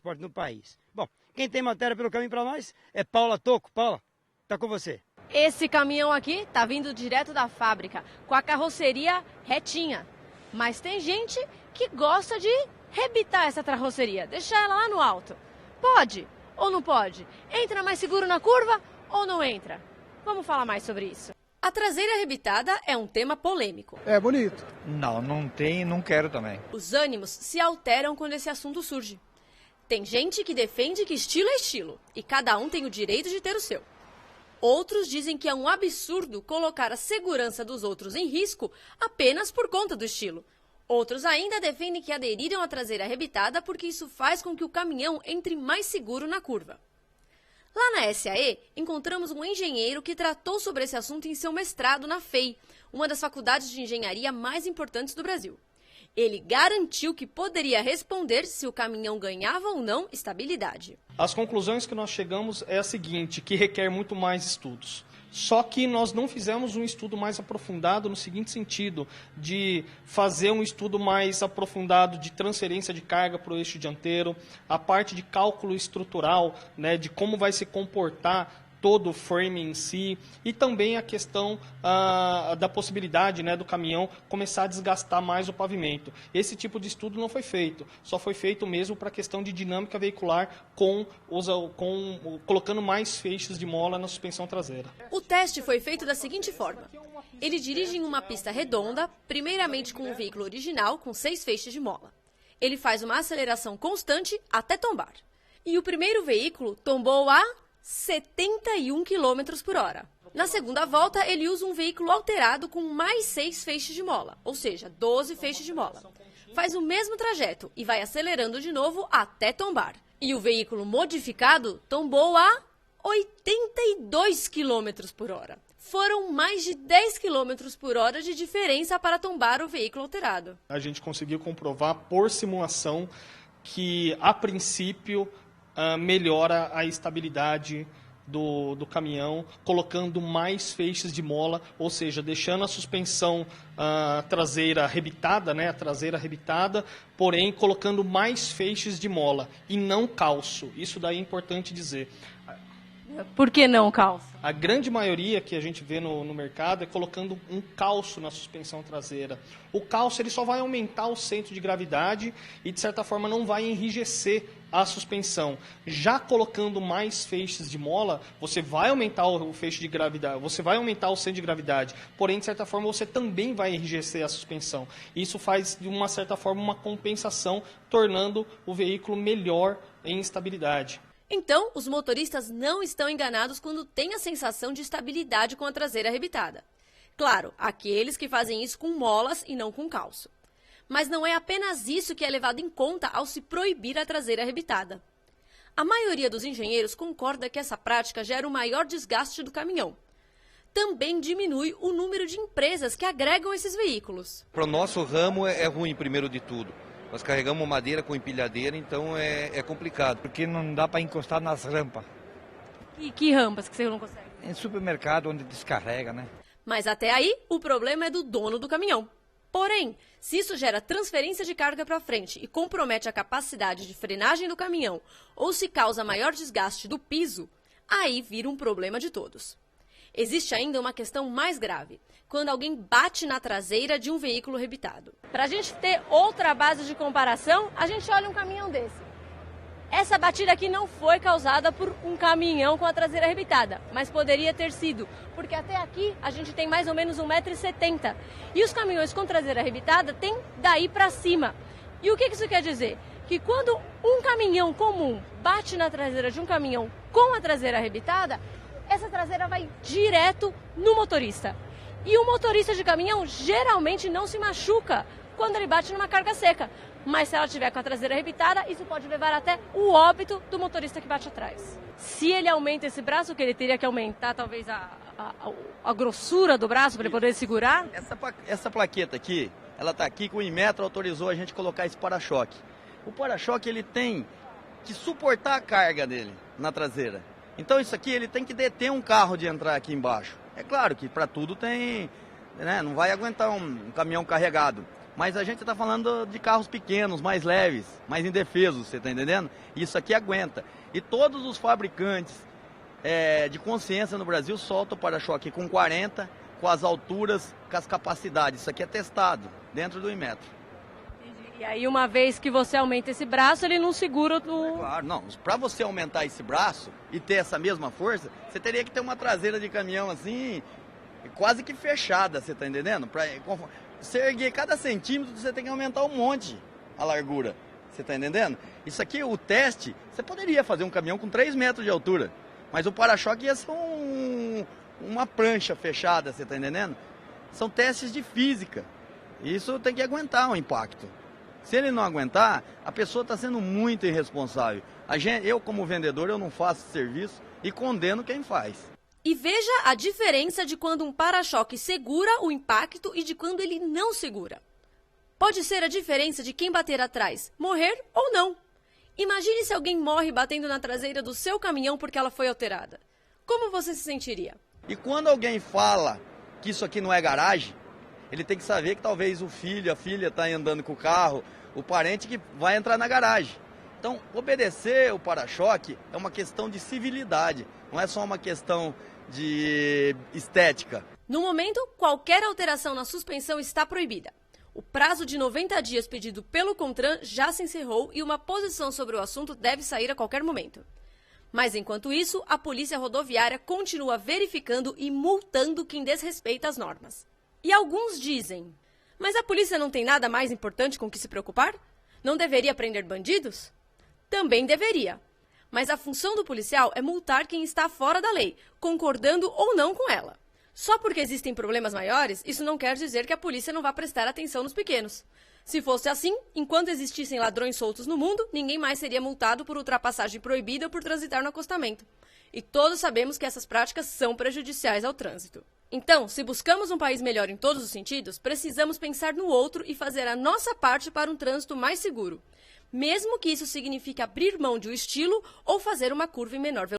transporte no país. Bom, quem tem matéria pelo caminho para nós é Paula Tocco. Paula, tá com você. Esse caminhão aqui tá vindo direto da fábrica, com a carroceria retinha. Mas tem gente que gosta de rebitar essa carroceria, deixar ela lá no alto. Pode ou não pode? Entra mais seguro na curva ou não entra? Vamos falar mais sobre isso. A traseira arrebitada é um tema polêmico. É bonito. Não tem, não quero também. Os ânimos se alteram quando esse assunto surge. Tem gente que defende que estilo é estilo e cada um tem o direito de ter o seu. Outros dizem que é um absurdo colocar a segurança dos outros em risco apenas por conta do estilo. Outros ainda defendem que aderiram à traseira arrebitada porque isso faz com que o caminhão entre mais seguro na curva. Lá na SAE, encontramos um engenheiro que tratou sobre esse assunto em seu mestrado na FEI, uma das faculdades de engenharia mais importantes do Brasil. Ele garantiu que poderia responder se o caminhão ganhava ou não estabilidade. As conclusões que nós chegamos é a seguinte, que requer muito mais estudos. Só que nós não fizemos um estudo mais aprofundado no seguinte sentido, de fazer um estudo mais aprofundado de transferência de carga para o eixo dianteiro, a parte de cálculo estrutural, né, de como vai se comportar todo o frame em si, e também a questão da possibilidade, né, do caminhão começar a desgastar mais o pavimento. Esse tipo de estudo não foi feito, só foi feito mesmo para a questão de dinâmica veicular colocando mais feixes de mola na suspensão traseira. O teste foi feito da seguinte forma. Ele dirige em uma pista redonda, primeiramente com o veículo original, com 6 feixes de mola. Ele faz uma aceleração constante até tombar. E o primeiro veículo tombou a 71 km por hora. Na segunda volta, ele usa um veículo alterado com mais 6 feixes de mola, ou seja, 12 feixes de mola. Faz o mesmo trajeto e vai acelerando de novo até tombar. E o veículo modificado tombou a 82 km por hora. Foram mais de 10 km por hora de diferença para tombar o veículo alterado. A gente conseguiu comprovar por simulação que, a princípio, melhora a estabilidade do caminhão, colocando mais feixes de mola, ou seja, deixando a suspensão traseira arrebitada, né, a traseira arrebitada, porém colocando mais feixes de mola e não calço. Isso daí é importante dizer. Por que não calço? A grande maioria que a gente vê no mercado é colocando um calço na suspensão traseira. O calço ele só vai aumentar o centro de gravidade e, de certa forma, não vai enrijecer a suspensão. Já colocando mais feixes de mola, você vai aumentar o feixe de gravidade, você vai aumentar o centro de gravidade, porém, de certa forma, você também vai enrijecer a suspensão. Isso faz, de uma certa forma, uma compensação, tornando o veículo melhor em estabilidade. Então, os motoristas não estão enganados quando têm a sensação de estabilidade com a traseira arrebitada. Claro, aqueles que fazem isso com molas e não com calço. Mas não é apenas isso que é levado em conta ao se proibir a traseira arrebitada. A maioria dos engenheiros concorda que essa prática gera um maior desgaste do caminhão. Também diminui o número de empresas que agregam esses veículos. Para o nosso ramo é ruim, primeiro de tudo. Nós carregamos madeira com empilhadeira, então é complicado. Porque não dá para encostar nas rampas. E que rampas que você não consegue? Em supermercado, onde descarrega, né? Mas até aí, o problema é do dono do caminhão. Porém, se isso gera transferência de carga para frente e compromete a capacidade de frenagem do caminhão, ou se causa maior desgaste do piso, aí vira um problema de todos. Existe ainda uma questão mais grave, quando alguém bate na traseira de um veículo arrebitado. Para a gente ter outra base de comparação, a gente olha um caminhão desse. Essa batida aqui não foi causada por um caminhão com a traseira arrebitada, mas poderia ter sido, porque até aqui a gente tem mais ou menos 1,70 m. E os caminhões com traseira arrebitada têm daí para cima. E o que isso quer dizer? Que quando um caminhão comum bate na traseira de um caminhão com a traseira arrebitada, essa traseira vai direto no motorista. E o motorista de caminhão geralmente não se machuca quando ele bate numa carga seca. Mas se ela tiver com a traseira arrebitada, isso pode levar até o óbito do motorista que bate atrás. Se ele aumenta esse braço, que ele teria que aumentar talvez a grossura do braço para ele poder segurar? Essa plaqueta aqui, ela está aqui que o Inmetro autorizou a gente colocar esse para-choque. O para-choque ele tem que suportar a carga dele na traseira. Então isso aqui ele tem que deter um carro de entrar aqui embaixo. É claro que para tudo tem, né, não vai aguentar um caminhão carregado. Mas a gente está falando de carros pequenos, mais leves, mais indefesos, você está entendendo? Isso aqui aguenta. E todos os fabricantes de consciência no Brasil soltam o para-choque com 40, com as alturas, com as capacidades. Isso aqui é testado dentro do Inmetro. E aí, uma vez que você aumenta esse braço, ele não segura no... Claro, não. Para você aumentar esse braço e ter essa mesma força, você teria que ter uma traseira de caminhão assim, quase que fechada, você está entendendo? Para você erguer cada centímetro, você tem que aumentar um monte a largura. Você está entendendo? Isso aqui, o teste, você poderia fazer um caminhão com 3 metros de altura, mas o para-choque ia ser uma prancha fechada, você está entendendo? São testes de física. Isso tem que aguentar o impacto. Se ele não aguentar, a pessoa está sendo muito irresponsável. Eu, como vendedor, eu não faço esse serviço e condeno quem faz. E veja a diferença de quando um para-choque segura o impacto e de quando ele não segura. Pode ser a diferença de quem bater atrás, morrer ou não. Imagine se alguém morre batendo na traseira do seu caminhão porque ela foi alterada. Como você se sentiria? E quando alguém fala que isso aqui não é garagem, ele tem que saber que talvez o filho, a filha está andando com o carro, o parente que vai entrar na garagem. Então, obedecer o para-choque é uma questão de civilidade, não é só uma questão de estética. No momento, qualquer alteração na suspensão está proibida. O prazo de 90 dias pedido pelo CONTRAN já se encerrou e uma posição sobre o assunto deve sair a qualquer momento. Mas, enquanto isso, a Polícia Rodoviária continua verificando e multando quem desrespeita as normas. E alguns dizem, mas a polícia não tem nada mais importante com que se preocupar? Não deveria prender bandidos? Também deveria. Mas a função do policial é multar quem está fora da lei, concordando ou não com ela. Só porque existem problemas maiores, isso não quer dizer que a polícia não vá prestar atenção nos pequenos. Se fosse assim, enquanto existissem ladrões soltos no mundo, ninguém mais seria multado por ultrapassagem proibida ou por transitar no acostamento. E todos sabemos que essas práticas são prejudiciais ao trânsito. Então, se buscamos um país melhor em todos os sentidos, precisamos pensar no outro e fazer a nossa parte para um trânsito mais seguro. Mesmo que isso signifique abrir mão de um estilo ou fazer uma curva em menor velocidade.